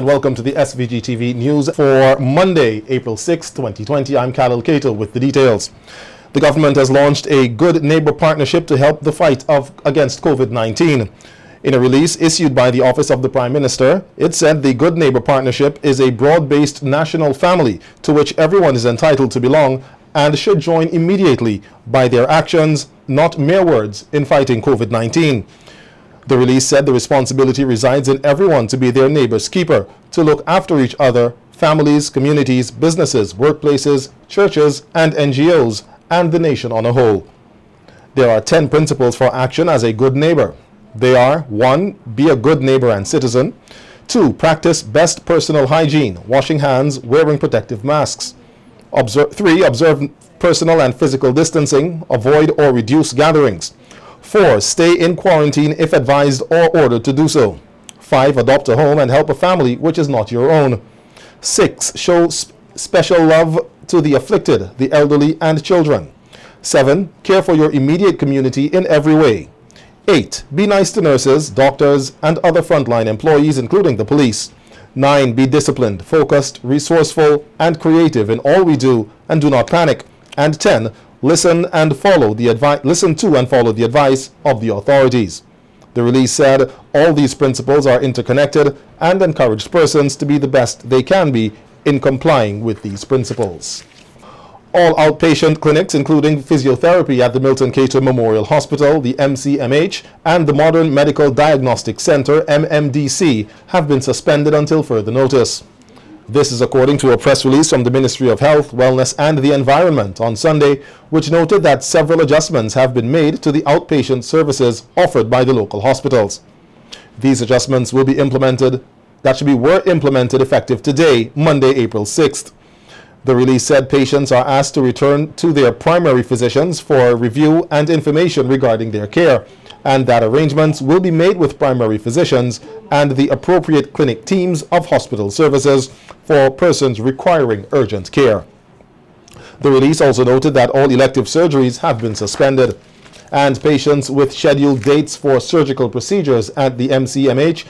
Welcome to the SVG-TV news for Monday, April 6, 2020. I'm Khalil Cato with the details. The government has launched a Good Neighbor Partnership to help the fight against COVID-19. In a release issued by the Office of the Prime Minister, it said the Good Neighbor Partnership is a broad-based national family to which everyone is entitled to belong and should join immediately by their actions, not mere words, in fighting COVID-19. The release said the responsibility resides in everyone to be their neighbor's keeper, to look after each other, families, communities, businesses, workplaces, churches, and NGOs, and the nation on a whole. There are 10 principles for action as a good neighbor. They are: 1. Be a good neighbor and citizen. 2. Practice best personal hygiene, washing hands, wearing protective masks. 3. Observe personal and physical distancing, avoid or reduce gatherings. 4. Stay in quarantine if advised or ordered to do so. 5. Adopt a home and help a family which is not your own. 6. Show special love to the afflicted, the elderly, and children. 7. Care for your immediate community in every way. 8. Be nice to nurses, doctors, and other frontline employees, including the police. 9. Be disciplined, focused, resourceful, and creative in all we do, and do not panic. And 10. Listen to and follow the advice of the authorities. The release said all these principles are interconnected and encouraged persons to be the best they can be in complying with these principles. All outpatient clinics, including physiotherapy at the Milton Cato Memorial Hospital, the MCMH, and the Modern Medical Diagnostic Center, MMDC, have been suspended until further notice. This is according to a press release from the Ministry of Health, Wellness and the Environment on Sunday, which noted that several adjustments have been made to the outpatient services offered by the local hospitals. These adjustments were implemented effective today, Monday, April 6th. The release said patients are asked to return to their primary physicians for review and information regarding their care, and that arrangements will be made with primary physicians and the appropriate clinic teams of hospital services for persons requiring urgent care. The release also noted that all elective surgeries have been suspended, and patients with scheduled dates for surgical procedures at the MCMH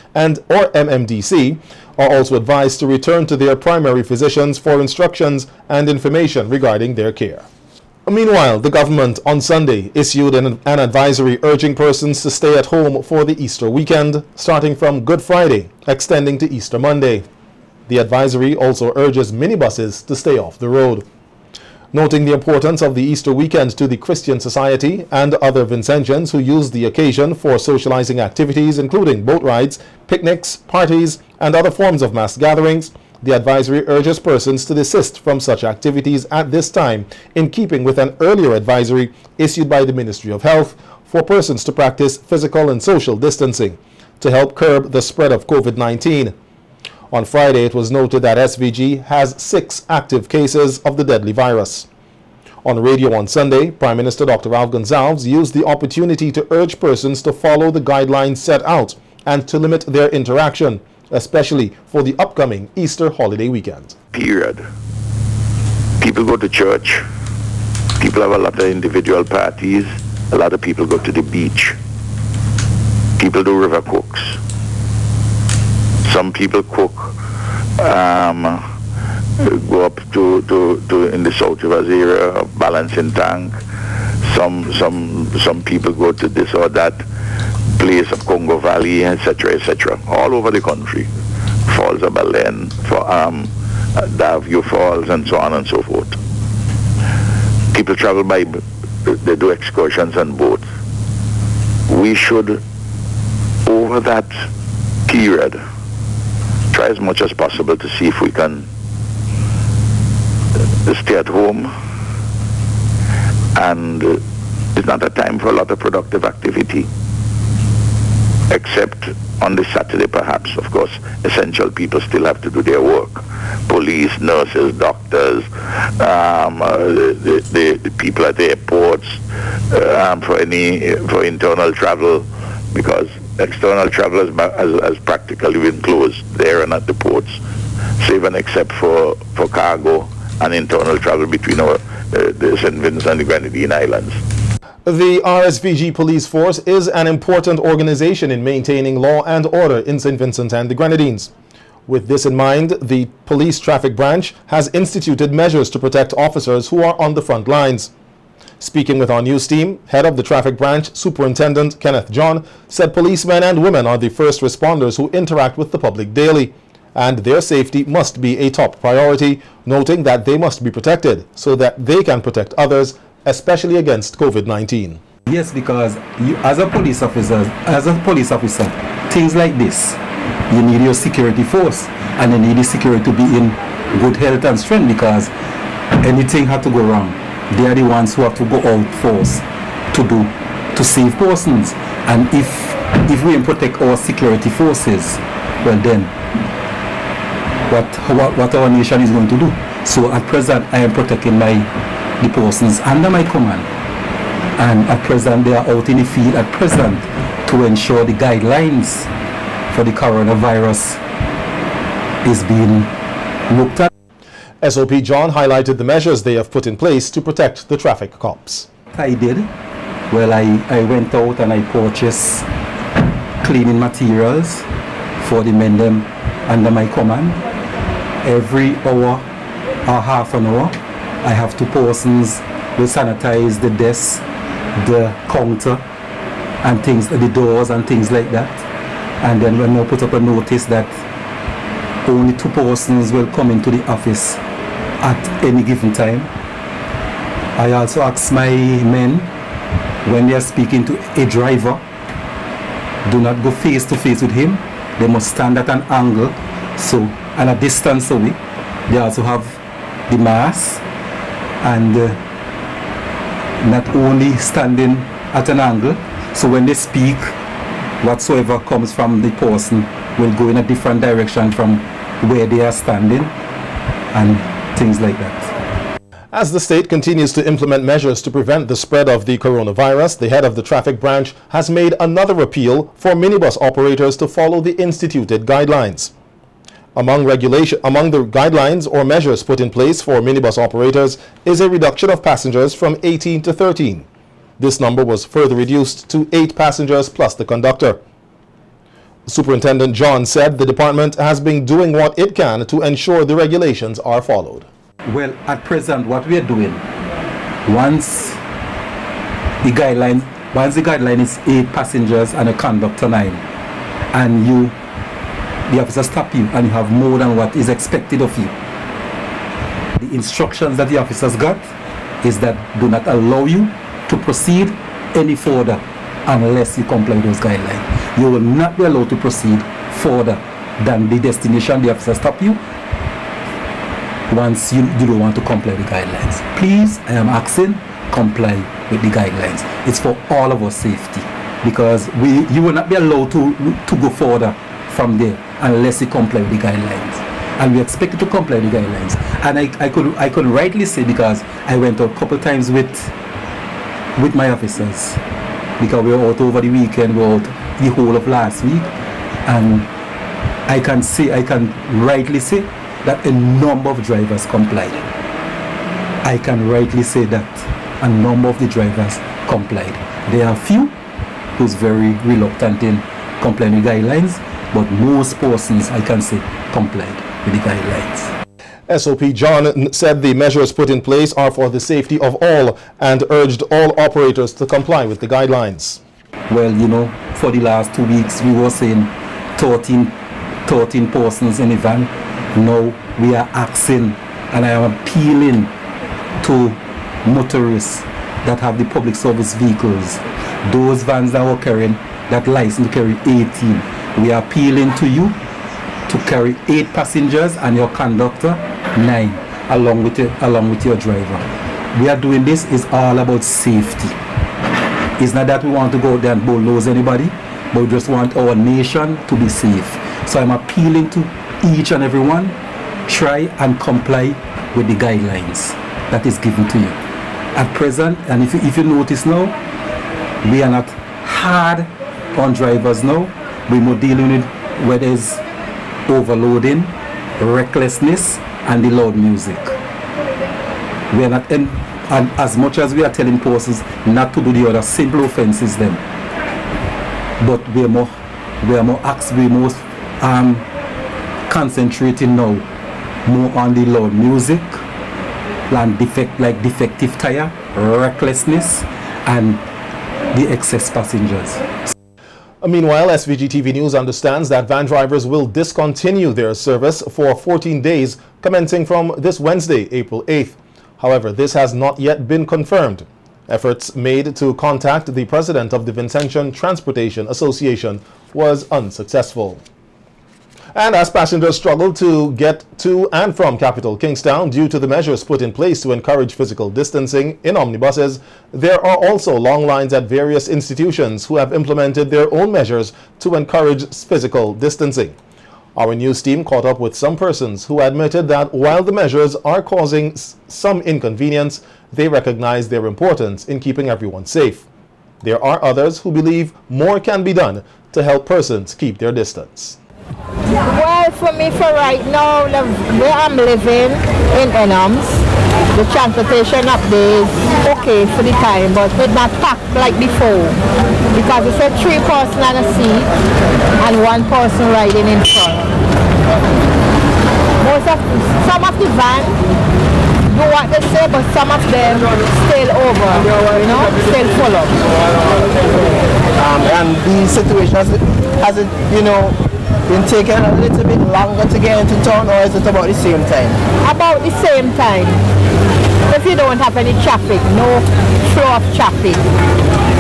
or MMDC are also advised to return to their primary physicians for instructions and information regarding their care. Meanwhile, the government on Sunday issued an advisory urging persons to stay at home for the Easter weekend, starting from Good Friday, extending to Easter Monday. The advisory also urges minibuses to stay off the road. Noting the importance of the Easter weekend to the Christian society and other Vincentians who use the occasion for socializing activities, including boat rides, picnics, parties, and other forms of mass gatherings, the advisory urges persons to desist from such activities at this time, in keeping with an earlier advisory issued by the Ministry of Health for persons to practice physical and social distancing to help curb the spread of COVID-19. On Friday, it was noted that SVG has 6 active cases of the deadly virus. On radio on Sunday, Prime Minister Dr. Gonsalves used the opportunity to urge persons to follow the guidelines set out and to limit their interaction, especially for the upcoming Easter holiday weekend. Period. People go to church. People have a lot of individual parties. A lot of people go to the beach. People do river cooks. Some people cook, go up to in the South Rivers area, balancing tank. Some people go to this or that place of Congo Valley, etc., etc., all over the country. Falls of Belen, Davio Falls, and so on and so forth. People travel by, they do excursions on boats. We should, over that period, try as much as possible to see if we can stay at home, and it's not a time for a lot of productive activity, except on the Saturday perhaps. Of course, essential people still have to do their work. Police, nurses, doctors, the people at the airports, for internal travel, because external travel has practically been closed there and at the ports, save and except for cargo and internal travel between the St. Vincent and the Grenadines Islands. The RSVG Police Force is an important organization in maintaining law and order in St. Vincent and the Grenadines. With this in mind, the police traffic branch has instituted measures to protect officers who are on the front lines. Speaking with our news team, head of the traffic branch, Superintendent Kenneth John, said policemen and women are the first responders who interact with the public daily, and their safety must be a top priority, noting that they must be protected so that they can protect others, especially against COVID-19. Yes, because you, as a police officer, things like this, you need your security force, and you need the security to be in good health and strength, because anything had to go wrong. They are the ones who have to go out force to save persons. And if we protect our security forces, well then, what our nation is going to do? So at present, I am protecting the persons under my command. And at present, they are out in the field at present to ensure the guidelines for the coronavirus is being looked at. SOP John highlighted the measures they have put in place to protect the traffic cops. I did. Well, I went out and I purchased cleaning materials for the men them under my command. Every hour or half an hour, I have 2 persons will sanitize the desk, the counter, and things, the doors and things like that. And then when I put up a notice that only 2 persons will come into the office at any given time. I also ask my men, when they are speaking to a driver, do not go face to face with him. They must stand at an angle, so, and a distance away. They also have the mask, and not only standing at an angle, so when they speak, whatsoever comes from the person will go in a different direction from where they are standing, and things like that. As the state continues to implement measures to prevent the spread of the coronavirus, the head of the traffic branch has made another appeal for minibus operators to follow the instituted guidelines. Among the guidelines or measures put in place for minibus operators is a reduction of passengers from 18 to 13. This number was further reduced to 8 passengers plus the conductor. Superintendent John said the department has been doing what it can to ensure the regulations are followed. Well, at present, what we are doing, once the guideline is 8 passengers and a conductor 9, and the officer stop you and you have more than what is expected of you, the instructions that the officers got is that do not allow you to proceed any further unless you comply with those guidelines. You will not be allowed to proceed further than the destination the officer stop you once you don't want to comply with the guidelines. Please, I am asking, comply with the guidelines. It's for all of our safety, because you will not be allowed to go further from there unless you comply with the guidelines. And we expect you to comply with the guidelines. And I could rightly say, because I went out a couple times with my officers, because we were out over the weekend, we were out the whole of last week, and I can rightly say that a number of drivers complied. I can rightly say that a number of the drivers complied. There are few who's very reluctant in complying with guidelines, but most persons, I can say, complied with the guidelines. SOP John said the measures put in place are for the safety of all and urged all operators to comply with the guidelines. Well, you know, for the last 2 weeks we were saying 13 persons in a van. Now we are asking, and I am appealing to motorists that have the public service vehicles, those vans that were carrying that license to carry 18. We are appealing to you to carry 8 passengers and your conductor 9 along with your driver. We are doing this is all about safety. It's not that we want to go out there and bulldoze anybody, but we just want our nation to be safe. So I'm appealing to each and every one, try and comply with the guidelines that is given to you. At present, and if you notice now, we are not hard on drivers now. We're more dealing with whether it's overloading, recklessness, and the loud music. We are not, and as much as we are telling persons not to do the other simple offenses then, but we are more concentrating now more on the loud music, and defective tire, recklessness, and the excess passengers. Meanwhile, SVG-TV News understands that van drivers will discontinue their service for 14 days commencing from this Wednesday, April 8th. However, this has not yet been confirmed. Efforts made to contact the president of the Vincent Transportation Association was unsuccessful. And as passengers struggle to get to and from capital Kingstown due to the measures put in place to encourage physical distancing in omnibuses, there are also long lines at various institutions who have implemented their own measures to encourage physical distancing. Our news team caught up with some persons who admitted that while the measures are causing some inconvenience, they recognize their importance in keeping everyone safe. There are others who believe more can be done to help persons keep their distance. Well, for me, for right now, where I'm living in Enams, the transportation up there is okay for the time, but it's not packed like before, because it's a 3-person on a seat and 1 person riding in front. Some of the vans do what they say, but some of them still over, you know, still full up. And the situation has it, you know, been taking a little bit longer to get into town, or is it about the same time? About the same time. If you don't have any traffic, no flow of traffic.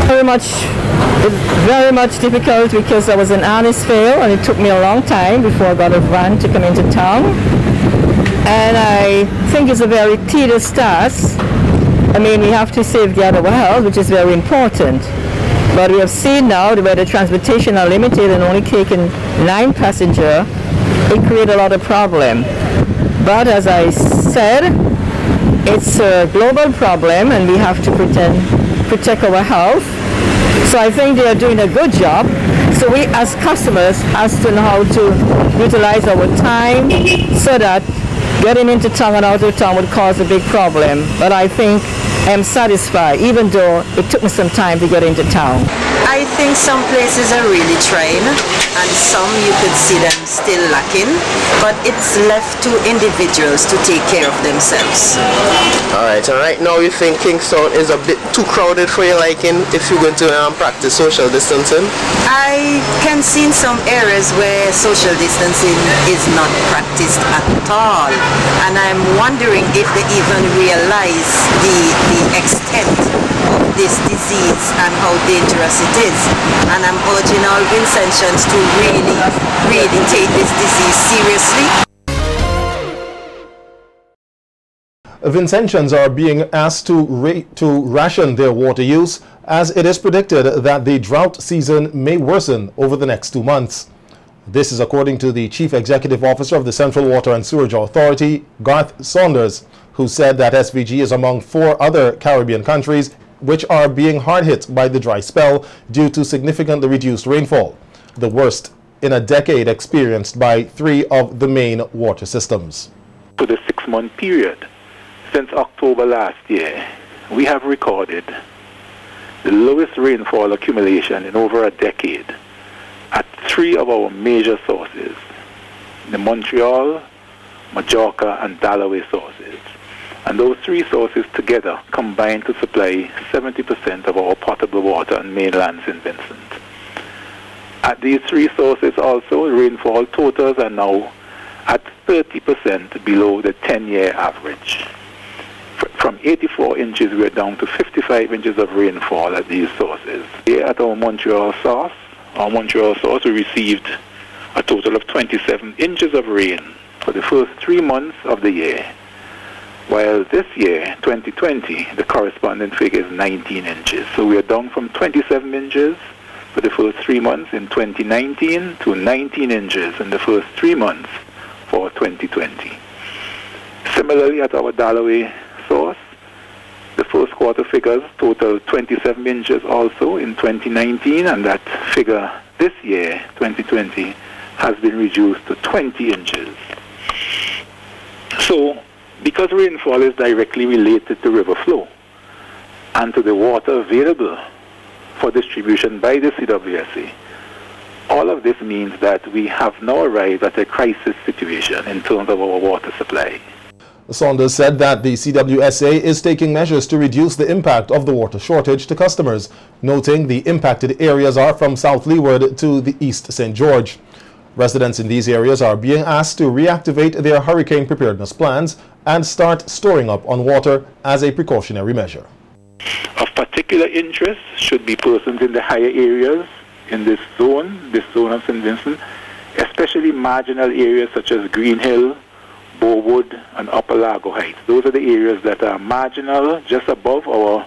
It's very much difficult because I was in Annisvale and it took me a long time before I got a van to come into town. And I think it's a very tedious task. I mean, we have to safeguard our health, which is very important. But we have seen now where the transportation are limited and only taking 9 passengers, it creates a lot of problem. But as I said, it's a global problem and we have to protect our health. So I think they are doing a good job. So we as customers have to know how to utilize our time so that getting into town and out of town would cause a big problem. But I think I'm satisfied, even though it took me some time to get into town. I think some places are really trying, and some you could see them still lacking, but it's left to individuals to take care of themselves. Alright, and right now you think Kingstown is a bit too crowded for your liking if you're going to practice social distancing? I can see in some areas where social distancing is not practiced at all, and I'm wondering if they even realize the extent of this disease and how dangerous it is. And I'm urging all Vincentians to really take this disease seriously. Vincentians are being asked to ration their water use as it is predicted that the drought season may worsen over the next 2 months. This is according to the Chief Executive Officer of the Central Water and Sewerage Authority, Garth Saunders, who said that SVG is among 4 other Caribbean countries which are being hard hit by the dry spell due to significantly reduced rainfall, the worst in a decade experienced by 3 of the main water systems. For the 6-month period, since October last year, we have recorded the lowest rainfall accumulation in over a decade at 3 of our major sources, the Montreal, Majorca, and Dalloway sources. And those 3 sources together combine to supply 70% of our potable water on mainland St. Vincent. At these 3 sources also, rainfall totals are now at 30% below the 10-year average. From 84 inches, we are down to 55 inches of rainfall at these sources. Here at our Montreal source, we received a total of 27 inches of rain for the first 3 months of the year. While this year, 2020, the corresponding figure is 19 inches. So we are down from 27 inches for the first 3 months in 2019 to 19 inches in the first 3 months for 2020. Similarly, at our Dalloway source, the first quarter figures total 27 inches also in 2019, and that figure this year, 2020, has been reduced to 20 inches. So, because rainfall is directly related to river flow and to the water available for distribution by the CWSA, all of this means that we have now arrived at a crisis situation in terms of our water supply. Saunders said that the CWSA is taking measures to reduce the impact of the water shortage to customers, noting the impacted areas are from South Leeward to the East St. George. Residents in these areas are being asked to reactivate their hurricane preparedness plans and start storing up on water as a precautionary measure. Of particular interest should be persons in the higher areas in this zone of St. Vincent, especially marginal areas such as Green Hill, Bowood, and Upper Lago Heights. Those are the areas that are marginal, just above our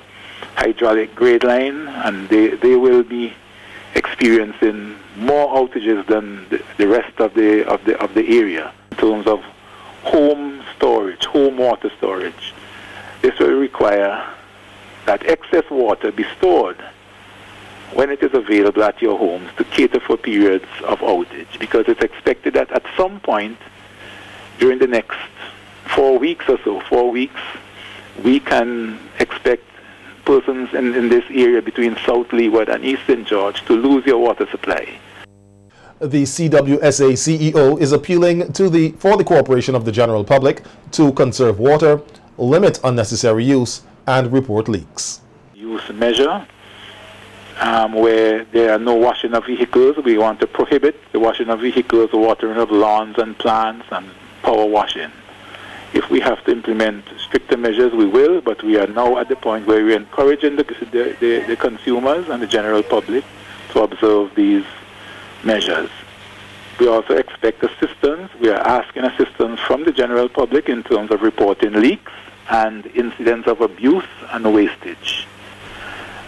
hydraulic grade line, and they will be experiencing more outages than the rest of the area in terms of home storage, home water storage. This will require that excess water be stored when it is available at your homes to cater for periods of outage, because it's expected that at some point during the next 4 weeks or so, 4 weeks, we can expect persons in this area between South Leeward and East St. George to lose your water supply. The CWSA CEO is appealing to for the cooperation of the general public to conserve water, limit unnecessary use, and report leaks. Use measure where there are no washing of vehicles. We want to prohibit the washing of vehicles, watering of lawns and plants, and power washing. If we have to implement stricter measures, we will, but we are now at the point where we're encouraging the consumers and the general public to observe these measures. We also expect assistance. We are asking assistance from the general public in terms of reporting leaks and incidents of abuse and wastage.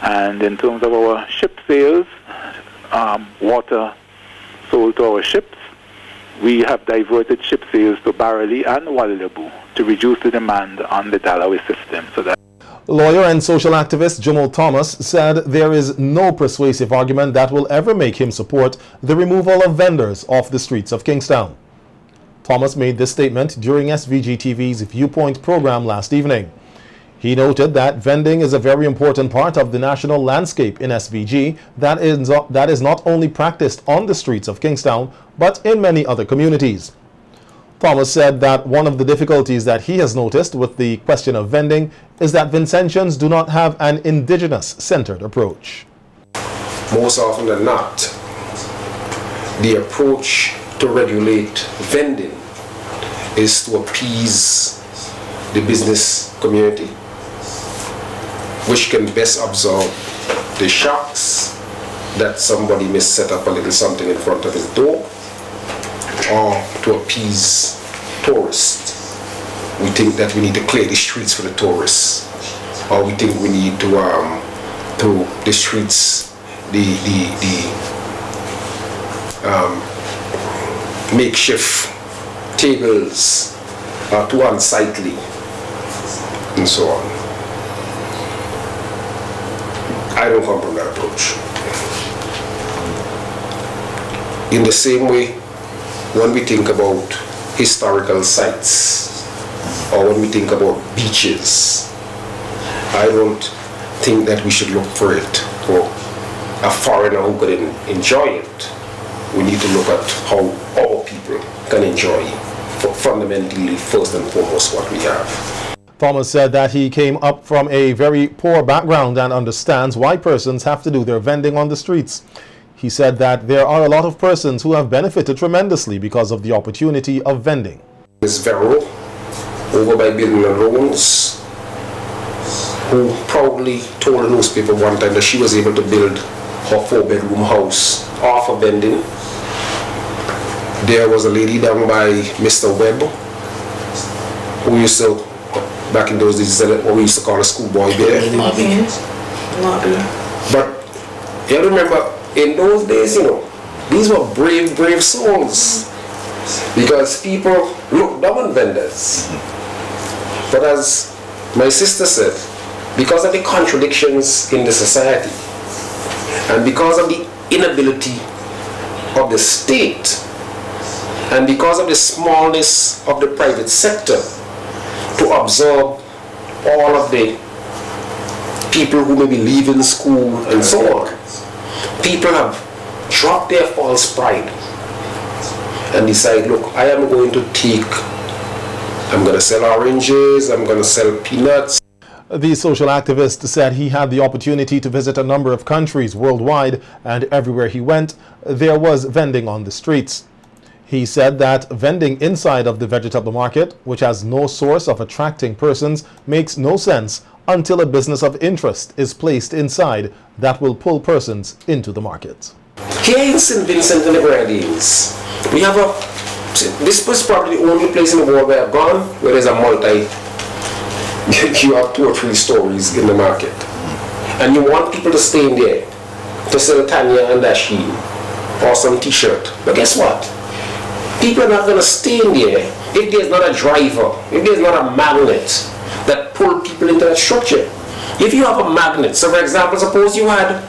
And in terms of our ship sales, water sold to our ships, we have diverted ship sales to Barrelly and Wallabu to reduce the demand on the Dallaway system. Lawyer and social activist Jomo Thomas said there is no persuasive argument that will ever make him support the removal of vendors off the streets of Kingstown. Thomas made this statement during SVG-TV's Viewpoint program last evening. He noted that vending is a very important part of the national landscape in SVG that is not only practiced on the streets of Kingstown, but in many other communities. Thomas said that one of the difficulties that he has noticed with the question of vending is that Vincentians do not have an indigenous-centered approach. Most often than not, the approach to regulate vending is to appease the business community, which can best absorb the shocks that somebody may set up a little something in front of his door, or to appease tourists. We think that we need to clear the streets for the tourists, or we think we need to the streets, the makeshift tables are too unsightly, and so on. I don't come from that approach. In the same way, when we think about historical sites or when we think about beaches, I don't think that we should look for it for a foreigner who could enjoy it. We need to look at how all people can enjoy fundamentally, first and foremost, what we have. Thomas said that he came up from a very poor background and understands why persons have to do their vending on the streets. He said that there are a lot of persons who have benefited tremendously because of the opportunity of vending. Ms. Vero, over by Building and Loans, who proudly told a newspaper one time that she was able to build her 4-bedroom house off of vending. There was a lady down by Mr. Webb, who used to, back in those days, what we used to call a schoolboy bear. But you remember, in those days, you know, these were brave, brave souls, because people looked down on vendors. But as my sister said, because of the contradictions in the society, and because of the inability of the state, and because of the smallness of the private sector to absorb all of the people who may be leaving school and so on, people have drop their false pride and decide, look, I am going to I'm going to sell oranges, I'm going to sell peanuts. The social activist said he had the opportunity to visit a number of countries worldwide, and everywhere he went, there was vending on the streets. He said that vending inside of the vegetable market, which has no source of attracting persons, makes no sense until a business of interest is placed inside that will pull persons into the market. Here in St. Vincent and the Grenadines, we have this was probably the only place in the world where I've gone where there's a you have 2 or 3 stories in the market. And you want people to stay in there to sell Tanya and Dashi or some t-shirt. But guess what? People are not going to stay in there if there's not a driver, if there's not a magnet that pull people into that structure. If you have a magnet, so for example, suppose you had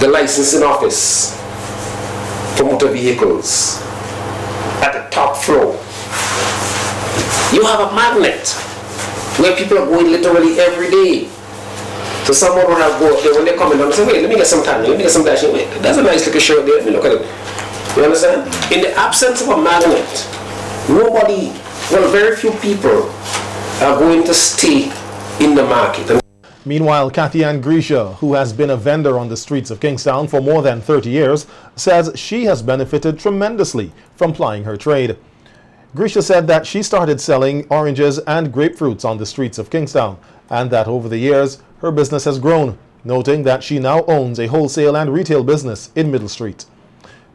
the licensing office for motor vehicles at the top floor. You have a magnet where people are going literally every day. So someone will have go there when they come in and say, wait, let me get some Tanya, let me get some Dashing. Wait, that's a nice looking shirt there, let me look at it. You understand? In the absence of a magnet, very few people are going to stay in the market. Meanwhile, Kathy Ann Grisha, who has been a vendor on the streets of Kingstown for more than 30 years, says she has benefited tremendously from plying her trade. Grisha said that she started selling oranges and grapefruits on the streets of Kingstown, and that over the years her business has grown, noting that she now owns a wholesale and retail business in Middle Street.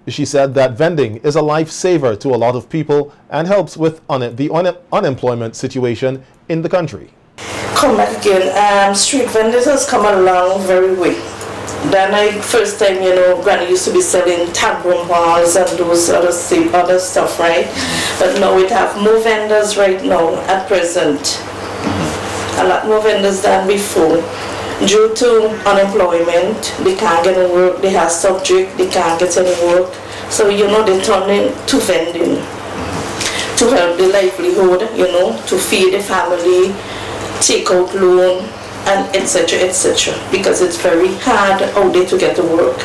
She said that vending is a lifesaver to a lot of people and helps with the unemployment situation in the country. Come back again. Street vendors has come along very well. Then first time, Granny used to be selling tampon balls and those other stuff, right? But now we have more vendors right now at present. A lot more vendors than before. Due to unemployment, they can't get any work, they have subject, they can't get any work. So, they turn into vending to help the livelihood, to feed the family, take out loan, and etc. because it's very hard out there to get to work.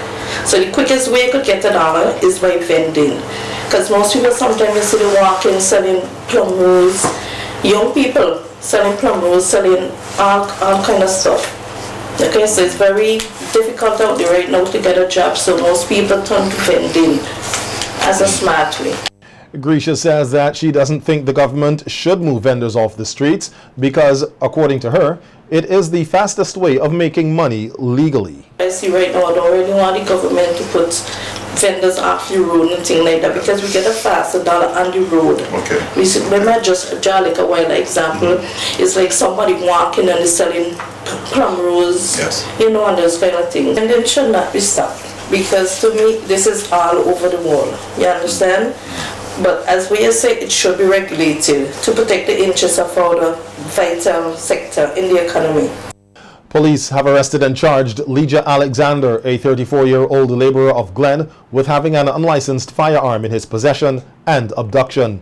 So the quickest way you could get $1 is by vending, because most people sometimes you see them walking selling plum rolls, young people selling plum rolls, selling all kind of stuff. Okay, so it's very difficult out there right now to get a job, so most people turn to vending as a smart way. Grisha says that she doesn't think the government should move vendors off the streets because, according to her, it is the fastest way of making money legally. I see right now I don't really want the government to put vendors off the road and things like that, because we get a faster dollar on the road. Okay. We might just draw like a wild example. It's like somebody walking and is selling plum rolls, yes, and those kind of things. And then should not be stopped, because to me this is all over the world. You understand? But as we say, it should be regulated to protect the interests of our vital sector in the economy. Police have arrested and charged Leja Alexander, a 34-year-old laborer of Glen, with having an unlicensed firearm in his possession and abduction.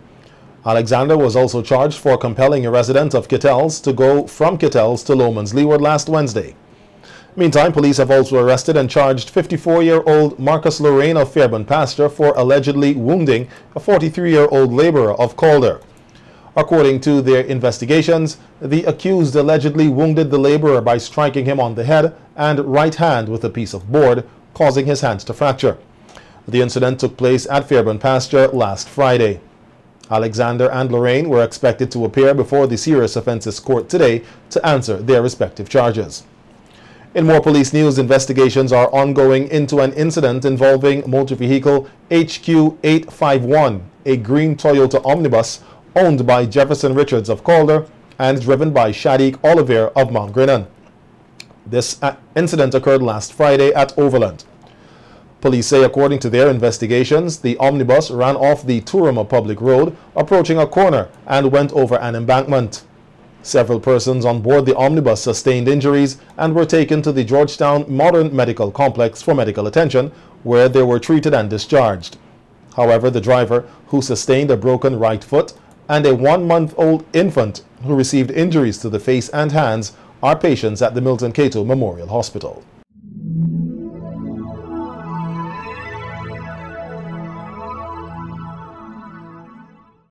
Alexander was also charged for compelling a resident of Kittels to go from Kittels to Lomans Leeward last Wednesday. Meantime, police have also arrested and charged 54-year-old Marcus Lorraine of Fairburn Pasture for allegedly wounding a 43-year-old laborer of Calder. According to their investigations, the accused allegedly wounded the laborer by striking him on the head and right hand with a piece of board, causing his hands to fracture. The incident took place at Fairburn Pasture last Friday. Alexander and Lorraine were expected to appear before the Serious Offences Court today to answer their respective charges. In more police news, investigations are ongoing into an incident involving motor vehicle HQ851, a green Toyota omnibus owned by Jefferson Richards of Calder and driven by Shadiq Oliver of Mount Grennan. This incident occurred last Friday at Overland. Police say, according to their investigations, the omnibus ran off the Turuma public road, approaching a corner, and went over an embankment. Several persons on board the omnibus sustained injuries and were taken to the Georgetown Modern Medical Complex for medical attention, where they were treated and discharged. However, the driver, who sustained a broken right foot, and a 1-month-old infant who received injuries to the face and hands, are patients at the Milton Cato Memorial Hospital.